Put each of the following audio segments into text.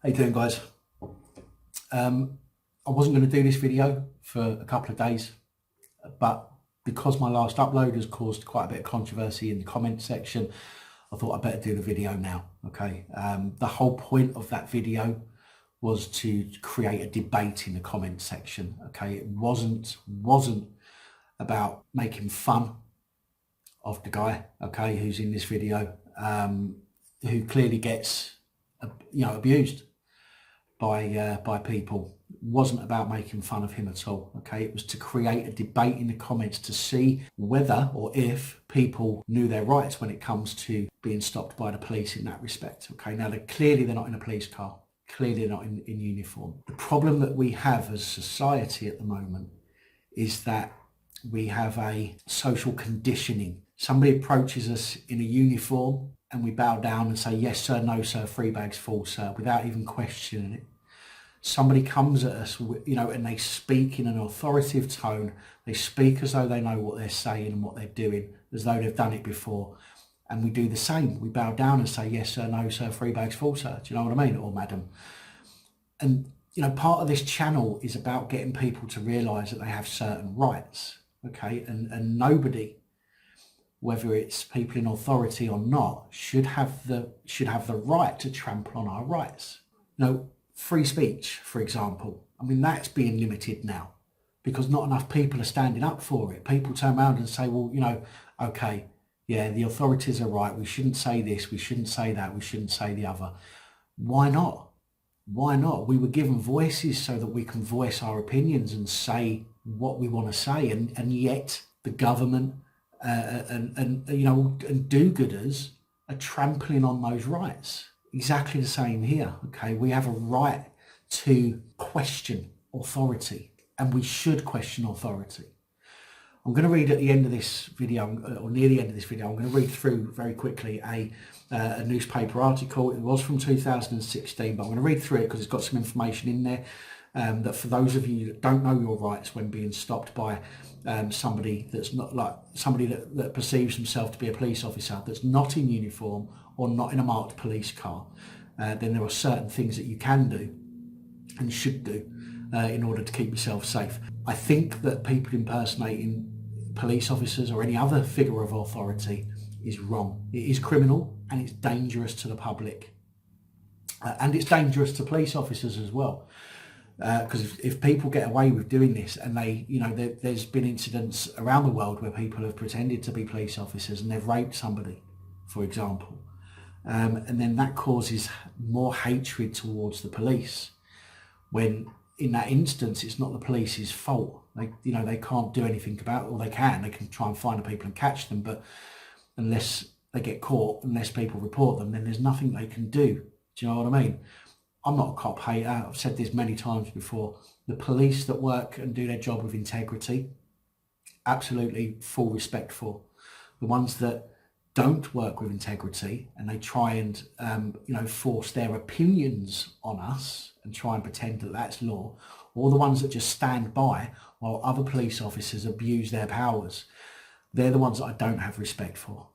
How you doing, guys? I wasn't going to do this video for a couple of days, but because my last upload has caused quite a bit of controversy in the comment section, I thought I'd better do the video now. Okay. The whole point of that video was to create a debate in the comment section. Okay. It wasn't about making fun of the guy, okay, who's in this video, who clearly gets, abused by people. It wasn't about making fun of him at all. Okay, it was to create a debate in the comments to see whether or if people knew their rights when it comes to being stopped by the police in that respect. Okay, now they're not in a police car. Clearly they're not in uniform. The problem that we have as society at the moment is that we have a social conditioning. Somebody approaches us in a uniform and we bow down and say, yes, sir, no, sir, 3 bags full, sir, without even questioning it. Somebody comes at us, and they speak in an authoritative tone. They speak as though they know what they're saying and what they're doing, as though they've done it before. And we do the same. We bow down and say, yes, sir, no, sir, 3 bags full, sir. Do you know what I mean? Or madam. And, part of this channel is about getting people to realise that they have certain rights. Okay, and nobody, whether it's people in authority or not, should have the right to trample on our rights. Free speech, for example. I mean, that's being limited now because not enough people are standing up for it. People turn around and say, well, okay, yeah, the authorities are right. We shouldn't say this. We shouldn't say that. We shouldn't say the other. Why not? Why not? We were given voices so that we can voice our opinions and say what we want to say. And yet the government and do-gooders are trampling on those rights. Exactly the same here. Okay, we have a right to question authority, and we should question authority. I'm going to read at the end of this video, or near the end of this video, I'm going to read through very quickly a newspaper article. It was from 2016, but I'm going to read through it because it's got some information in there that for those of you that don't know your rights when being stopped by somebody that's not like somebody that perceives himself to be a police officer that's not in uniform or not in a marked police car, then there are certain things that you can do and should do in order to keep yourself safe. I think that people impersonating police officers or any other figure of authority is wrong. It is criminal and it's dangerous to the public. And it's dangerous to police officers as well. Because if people get away with doing this and there's been incidents around the world where people have pretended to be police officers and they've raped somebody, for example, and then that causes more hatred towards the police, when in that instance it's not the police's fault. They can't do anything about it, or they can try and find the people and catch them, but unless they get caught, unless people report them, then there's nothing they can do. Do you know what I mean? I'm not a cop hater. I've said this many times before. The police that work and do their job with integrity, absolutely full respect for. The ones that don't work with integrity and they try and force their opinions on us and try and pretend that that's law, or the ones that just stand by while other police officers abuse their powers, they're the ones that I don't have respect for.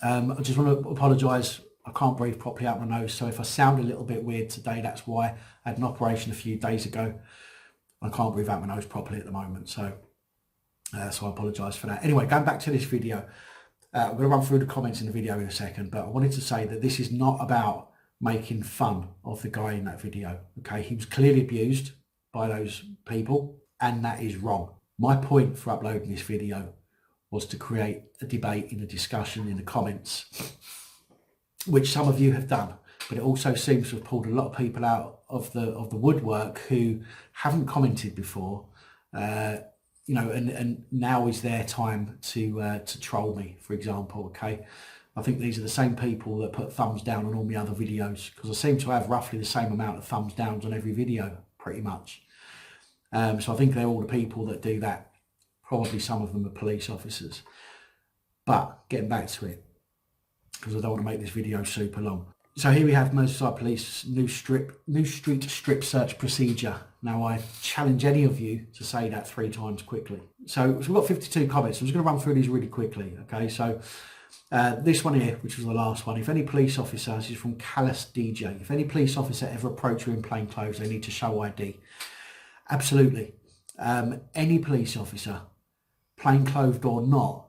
I just want to apologise. I can't breathe properly out my nose, so if I sound a little bit weird today, that's why. I had an operation a few days ago. I can't breathe out my nose properly at the moment, so I apologise for that. Anyway, going back to this video, I'm going to run through the comments in the video in a second, but I wanted to say that this is not about making fun of the guy in that video. Okay, he was clearly abused by those people, and that is wrong. My point for uploading this video was to create a debate and a discussion in the comments, which some of you have done, but it also seems to have pulled a lot of people out of the woodwork who haven't commented before, and now is their time to troll me, for example. Okay, I think these are the same people that put thumbs down on all my other videos, because I seem to have roughly the same amount of thumbs downs on every video, pretty much. So I think they're all the people that do that. Probably some of them are police officers. But getting back to it, because I don't want to make this video super long. So here we have Merseyside Police new street strip search procedure. Now I challenge any of you to say that 3 times quickly. So we've got 52 comments. I'm just going to run through these really quickly. Okay, so This one here, which was the last one. If any police officer, this is from Callous DJ, if any police officer ever approach you in plain clothes, they need to show ID. Absolutely. Any police officer, plain clothed or not,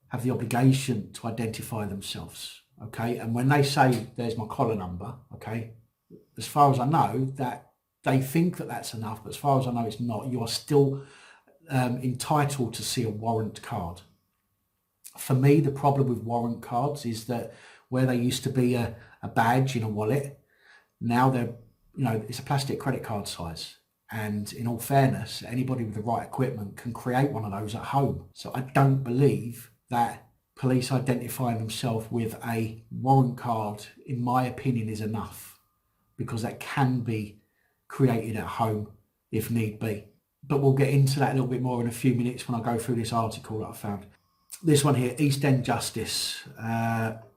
have the obligation to identify themselves. Okay, and when they say there's my collar number, okay, as far as I know, that they think that that's enough, but as far as I know, it's not. You are still entitled to see a warrant card. For me, the problem with warrant cards is that where they used to be a badge in a wallet, now they're, it's a plastic credit card size. And in all fairness, anybody with the right equipment can create one of those at home. So I don't believe that police identifying themselves with a warrant card, in my opinion, is enough, because that can be created at home if need be. But we'll get into that a little bit more in a few minutes when I go through this article that I found. This one here, East End Justice.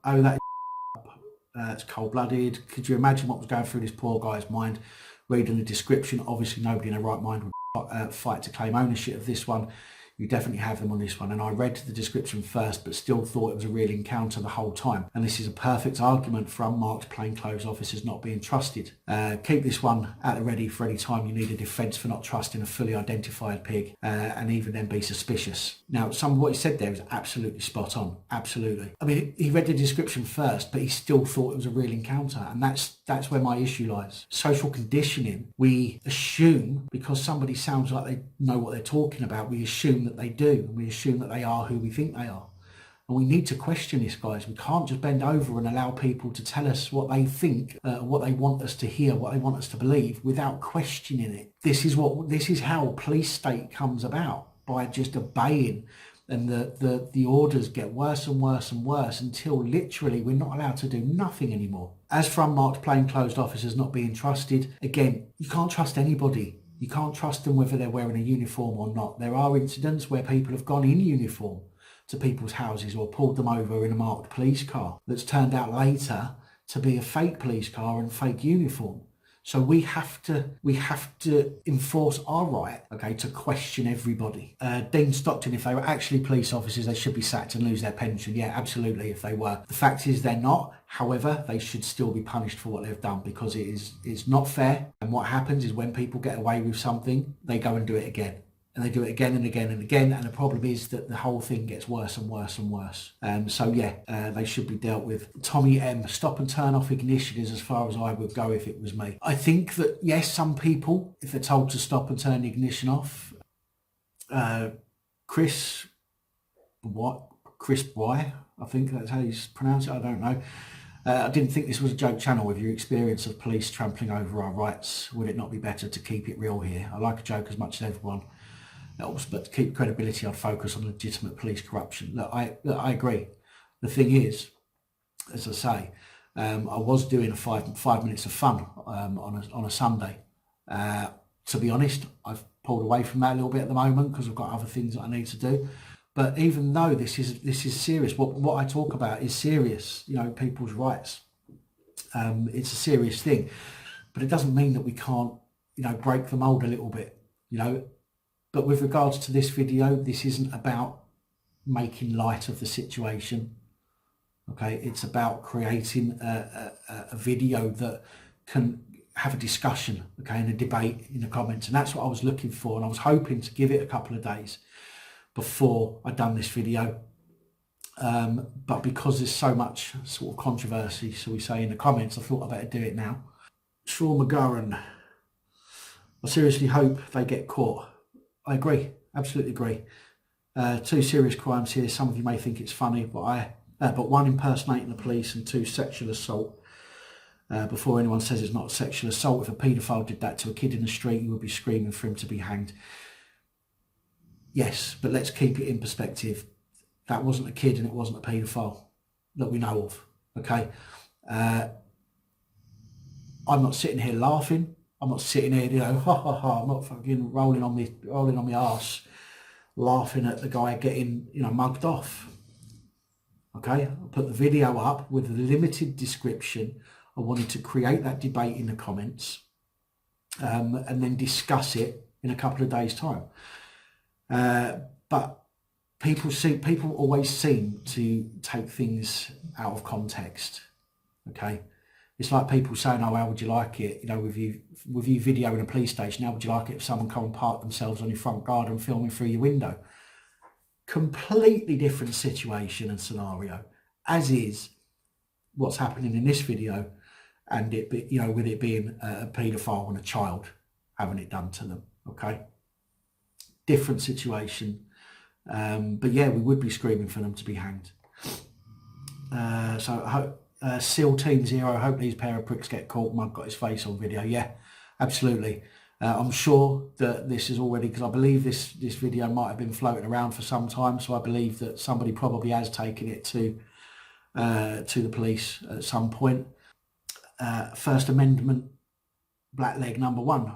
It's cold-blooded. Could you imagine what was going through this poor guy's mind? Reading the description, obviously nobody in their right mind would fight to claim ownership of this one. You definitely have them on this one. And I read the description first, but still thought it was a real encounter the whole time. And this is a perfect argument for unmarked plainclothes officers not being trusted. Keep this one at the ready for any time you need a defence for not trusting a fully identified pig, and even then be suspicious. Now, some of what he said there is absolutely spot on. Absolutely. I mean, he read the description first, but he still thought it was a real encounter. And that's where my issue lies. Social conditioning, we assume, because somebody sounds like they know what they're talking about, we assume that they do, and we assume that they are who we think they are. And we need to question this, guys. We can't just bend over and allow people to tell us what they think, what they want us to hear, what they want us to believe, without questioning it. This is how police state comes about, by just obeying, and the orders get worse and worse and worse until literally we're not allowed to do nothing anymore. As for unmarked plainclothes officers not being trusted, again, you can't trust anybody. You can't trust them whether they're wearing a uniform or not. There are incidents where people have gone in uniform to people's houses or pulled them over in a marked police car that's turned out later to be a fake police car and fake uniform. So we have to enforce our right, okay, to question everybody. Dean Stockton, if they were actually police officers, they should be sacked and lose their pension. Yeah, absolutely, if they were. The fact is they're not. However, they should still be punished for what they've done, because it's not fair. And what happens is when people get away with something, they go and do it again. And they do it again and again and again. And the problem is that the whole thing gets worse and worse and worse. They should be dealt with. Tommy M, stop and turn off ignition is as far as I would go if it was me. I think that, yes, some people, if they're told to stop and turn the ignition off, Chris Y, I think that's how you pronounce it, I don't know. I didn't think this was a joke channel. With your experience of police trampling over our rights, would it not be better to keep it real here? I like a joke as much as everyone else, but to keep credibility, I'd focus on legitimate police corruption. Look, I agree. The thing is, as I say, I was doing a five minutes of fun on a Sunday. To be honest, I've pulled away from that a little bit at the moment because I've got other things that I need to do. But even though this is serious, what I talk about is serious. People's rights. It's a serious thing, but it doesn't mean that we can't, break the mold a little bit. But with regards to this video, this isn't about making light of the situation. Okay, it's about creating a video that can have a discussion, okay, and a debate in the comments. And that's what I was looking for. And I was hoping to give it a couple of days before I'd done this video. But because there's so much sort of controversy, so we say, in the comments, I thought I better do it now. Sean McGurran, I seriously hope they get caught. I agree, absolutely agree. 2 serious crimes here. Some of you may think it's funny, but 1 impersonating the police and 2 sexual assault. Before anyone says it's not sexual assault, if a paedophile did that to a kid in the street, you would be screaming for him to be hanged. Yes, but let's keep it in perspective. That wasn't a kid and it wasn't a paedophile that we know of, okay? I'm not sitting here laughing. I'm not sitting here, ha ha ha. I'm not fucking rolling on my arse, laughing at the guy getting, mugged off. Okay, I put the video up with a limited description. I wanted to create that debate in the comments, and then discuss it in a couple of days' time. But people always seem to take things out of context. Okay, it's like people saying, "Oh, how would you like it? You know, with you video in a police station, how would you like it if someone come and park themselves on your front garden filming through your window?" Completely different situation and scenario, as is what's happening in this video, and it be, you know, with it being a paedophile and a child having it done to them. Okay, different situation. But yeah, we would be screaming for them to be hanged. So I hope SEAL Team Zero, I hope these pair of pricks get caught. Mug got his face on video. Yeah, absolutely. I'm sure that this is already, because I believe this video might have been floating around for some time, so I believe that somebody probably has taken it to the police at some point. First Amendment, black leg number one.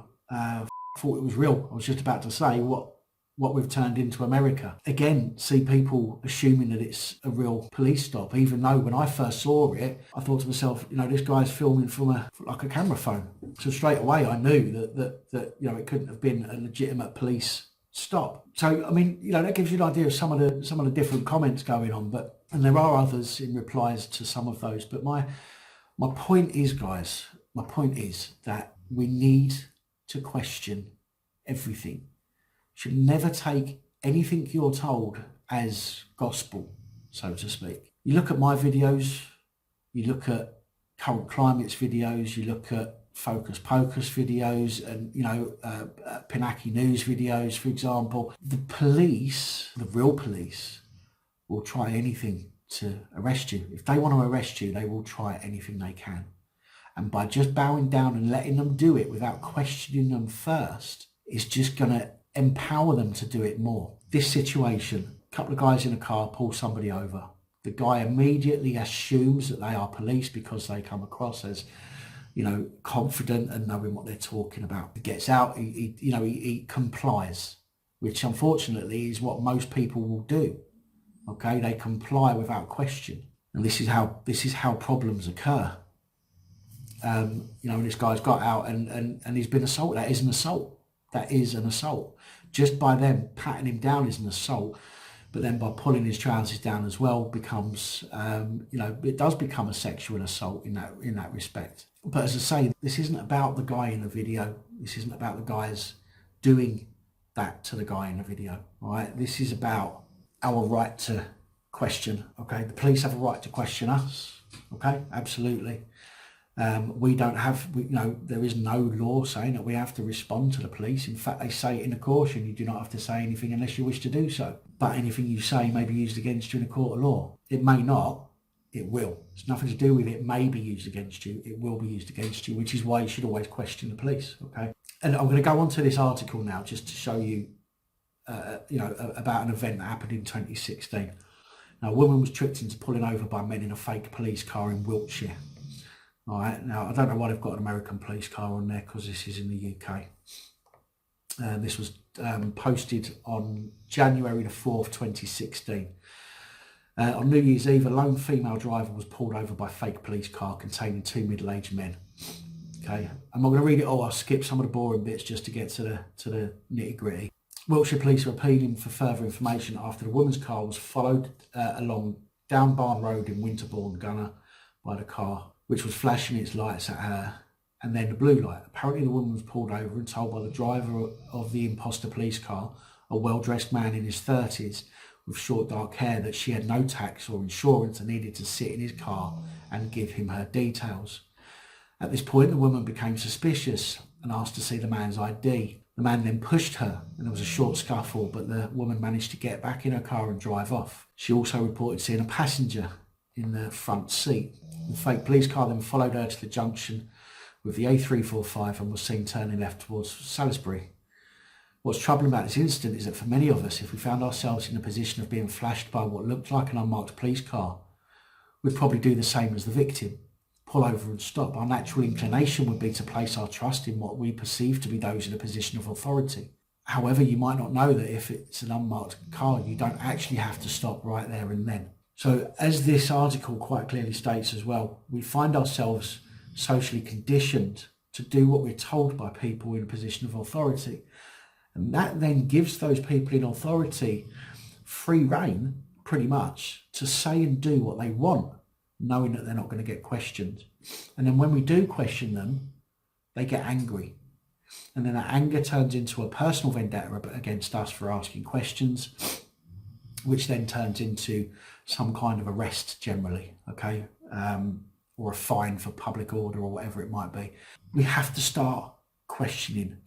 Thought it was real. I was just about to say what we've turned into America. Again, see people assuming that it's a real police stop, even though when I first saw it, I thought to myself, you know, this guy's filming from like a camera phone. So straight away I knew that you know, it couldn't have been a legitimate police stop. So I mean, you know, that gives you an idea of some of the different comments going on, and there are others in replies to some of those. But my point is, guys, my point is that we need to question everything. Should never take anything you're told as gospel, so to speak. You look at my videos, you look at Current Climate's videos, you look at Focus Pocus videos, and you know, Pinaki News videos, for example. The police, the real police, will try anything to arrest you. If they want to arrest you, they will try anything they can. And by just bowing down and letting them do it without questioning them first, it's just going to empower them to do it more. This situation, a couple of guys in a car pull somebody over. The guy immediately assumes that they are police because they come across as, you know, confident and knowing what they're talking about. He gets out, he complies, which unfortunately is what most people will do. Okay, they comply without question, and this is how problems occur. You know, this guy's got out and he's been assaulted. That is an assault. That is an assault. Just by them patting him down is an assault, but then by pulling his trousers down as well becomes, you know, it does become a sexual assault in that respect. But as I say, this isn't about the guy in the video. This isn't about the guys doing that to the guy in the video. All right, this is about our right to question. Okay, the police have a right to question us. Okay, absolutely. We don't have, you know, there is no law saying that we have to respond to the police. In fact, they say it in a caution, you do not have to say anything unless you wish to do so. But anything you say may be used against you in a court of law. It may not, it will. It's nothing to do with it may be used against you, it will be used against you, which is why you should always question the police, okay? And I'm going to go on to this article now just to show you, you know, about an event that happened in 2016. Now, a woman was tricked into pulling over by men in a fake police car in Wiltshire. All right, now I don't know why they've got an American police car on there because this is in the UK. This was posted on January the 4th, 2016. On New Year's Eve, a lone female driver was pulled over by a fake police car containing two middle-aged men. Okay, I'm not going to read it all. I'll skip some of the boring bits just to get to the nitty-gritty. Wiltshire police are appealing for further information after the woman's car was followed along Down Barn Road in Winterbourne, Gunner, by the car, which was flashing its lights at her, and then the blue light. Apparently the woman was pulled over and told by the driver of the imposter police car, a well-dressed man in his 30s with short dark hair, that she had no tax or insurance and needed to sit in his car and give him her details. At this point, the woman became suspicious and asked to see the man's ID. The man then pushed her and there was a short scuffle, but the woman managed to get back in her car and drive off. She also reported seeing a passenger in the front seat. The fake police car then followed her to the junction with the A345 and was seen turning left towards Salisbury. What's troubling about this incident is that for many of us, if we found ourselves in a position of being flashed by what looked like an unmarked police car, we'd probably do the same as the victim, pull over and stop. Our natural inclination would be to place our trust in what we perceive to be those in a position of authority. However, you might not know that if it's an unmarked car, you don't actually have to stop right there and then. So as this article quite clearly states as well, we find ourselves socially conditioned to do what we're told by people in a position of authority. And that then gives those people in authority free rein pretty much to say and do what they want, knowing that they're not going to get questioned. And then when we do question them, they get angry. And then that anger turns into a personal vendetta against us for asking questions, which then turns into some kind of arrest generally, okay? Or a fine for public order or whatever it might be. We have to start questioning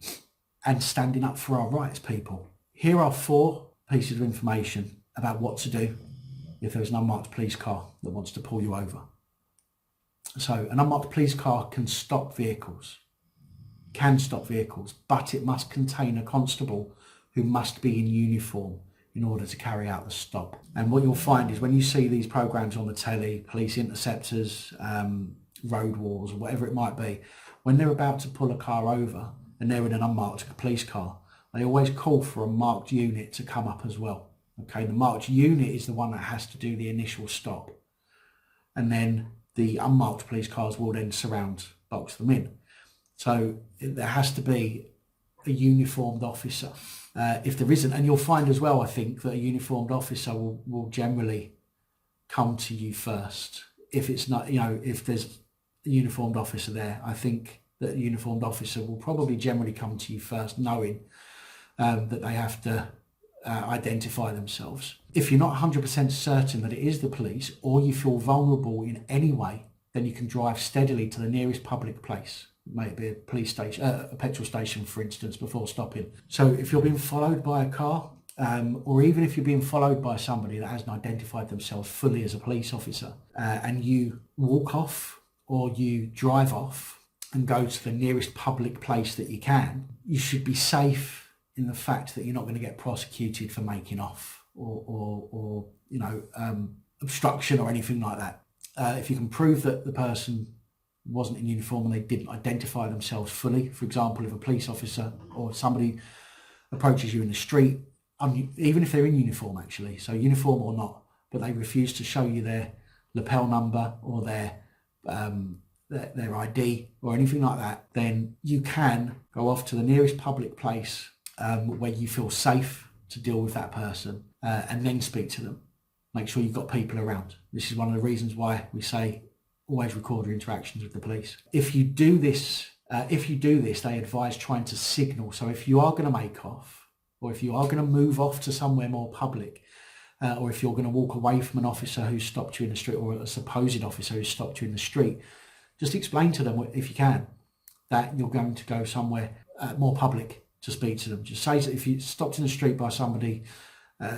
and standing up for our rights, people. Here are 4 pieces of information about what to do if there's an unmarked police car that wants to pull you over. So an unmarked police car can stop vehicles, but it must contain a constable who must be in uniform in order to carry out the stop. And what you'll find is when you see these programs on the telly, police interceptors, road wars, or whatever it might be, when they're about to pull a car over and they're in an unmarked police car, they always call for a marked unit to come up as well. Okay, the marked unit is the one that has to do the initial stop. And then the unmarked police cars will then surround, box them in. So there has to be a uniformed officer. If there isn't, and you'll find as well, I think, that a uniformed officer will generally come to you first. If it's not, if there's a uniformed officer there, I think that a uniformed officer will probably generally come to you first, knowing that they have to identify themselves. If you're not 100% certain that it is the police, or you feel vulnerable in any way, then you can drive steadily to the nearest public place. It may be a police station, a petrol station, for instance, before stopping. So if you're being followed by a car, or even if you're being followed by somebody that hasn't identified themselves fully as a police officer, and you walk off or you drive off and go to the nearest public place that you can, you should be safe in the fact that you're not going to get prosecuted for making off or obstruction or anything like that. If you can prove that the person wasn't in uniform and they didn't identify themselves fully, for example, if a police officer or somebody approaches you in the street, even if they're in uniform actually, so uniform or not, but they refuse to show you their lapel number or their ID or anything like that, then you can go off to the nearest public place where you feel safe to deal with that person and then speak to them. Make sure you've got people around. This is one of the reasons why we say always record your interactions with the police. If you do this, they advise trying to signal. So if you are going to make off, or if you are going to move off to somewhere more public, or if you're going to walk away from an officer who stopped you in the street, or a supposed officer who stopped you in the street, just explain to them, if you can, that you're going to go somewhere more public to speak to them. Just say that if you stopped in the street by somebody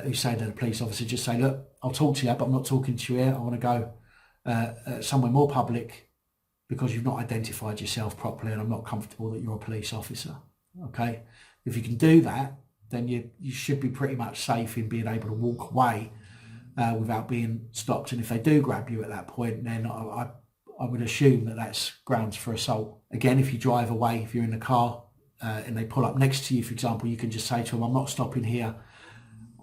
who say they're a police officer, just say, look, I'll talk to you, but I'm not talking to you here. I want to go somewhere more public because you've not identified yourself properly and I'm not comfortable that you're a police officer. Okay, if you can do that, then you should be pretty much safe in being able to walk away without being stopped. And if they do grab you at that point, then I would assume that that's grounds for assault. Again, if you drive away, if you're in the car and they pull up next to you, for example, you can just say to them, I'm not stopping here.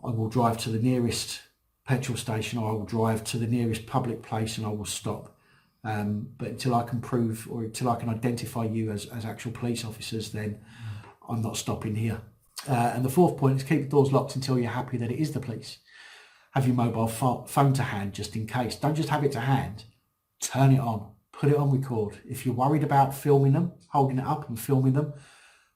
I will drive to the nearest petrol station, or I will drive to the nearest public place and I will stop. But until I can prove, or until I can identify you as actual police officers, then I'm not stopping here. And the fourth point is keep the doors locked until you're happy that it is the police. Have your mobile phone to hand just in case. Don't just have it to hand. Turn it on. Put it on record. If you're worried about filming them, holding it up and filming them,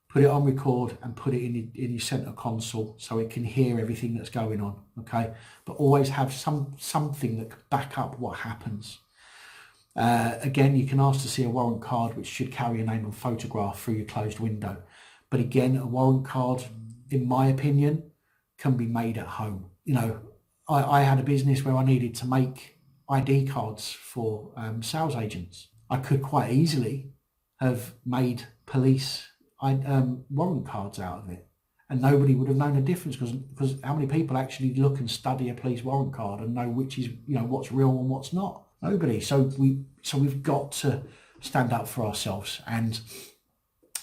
put it on record and put it in your centre console so it can hear everything that's going on, okay? But always have something that could back up what happens. Again, you can ask to see a warrant card, which should carry a name and photograph through your closed window. But again, a warrant card, in my opinion, can be made at home. You know, I had a business where I needed to make ID cards for sales agents. I could quite easily have made police warrant cards out of it, and nobody would have known the difference, because how many people actually look and study a police warrant card and know which is, what's real and what's not? Nobody. So we've got to stand up for ourselves and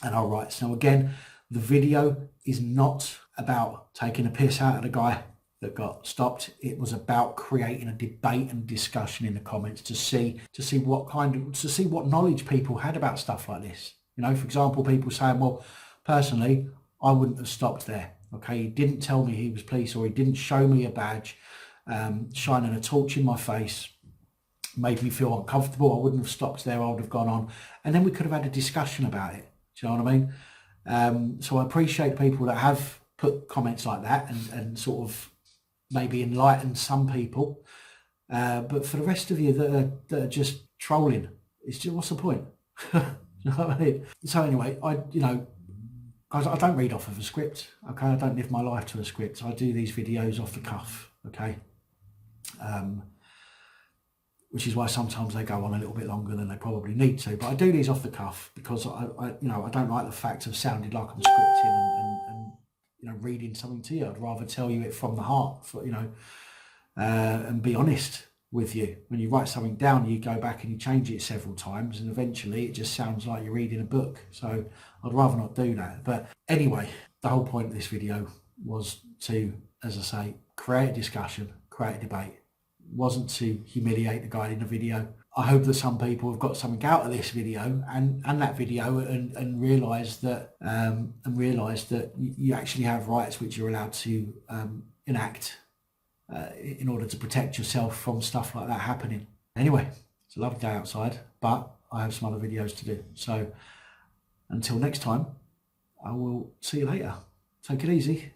our rights. Now again, the video is not about taking a piss out of the guy that got stopped. It was about creating a debate and discussion in the comments to see what knowledge people had about stuff like this. For example, people saying, well, personally, I wouldn't have stopped there. Okay, he didn't tell me he was police, or he didn't show me a badge, shining a torch in my face, made me feel uncomfortable. I wouldn't have stopped there. I would have gone on, and then we could have had a discussion about it. Do you know what I mean? So I appreciate people that have put comments like that and sort of maybe enlighten some people. But for the rest of you that are just trolling, it's just, what's the point? You know what I mean? So anyway, guys, I don't read off of a script. Okay, I don't live my life to a script. I do these videos off the cuff. Okay. Which is why sometimes they go on a little bit longer than they probably need to. But I do these off the cuff because I don't like the fact of sounding like I'm scripting and reading something to you. I'd rather tell you it from the heart, and be honest with you. When you write something down, you go back and you change it several times, and eventually it just sounds like you're reading a book. So I'd rather not do that. But anyway, the whole point of this video was to, as I say, create a discussion, create a debate. Wasn't to humiliate the guy in the video. I hope that some people have got something out of this video and that video and realise that you actually have rights which you're allowed to enact in order to protect yourself from stuff like that happening. Anyway, it's a lovely day outside, but I have some other videos to do. So until next time, I will see you later. Take it easy.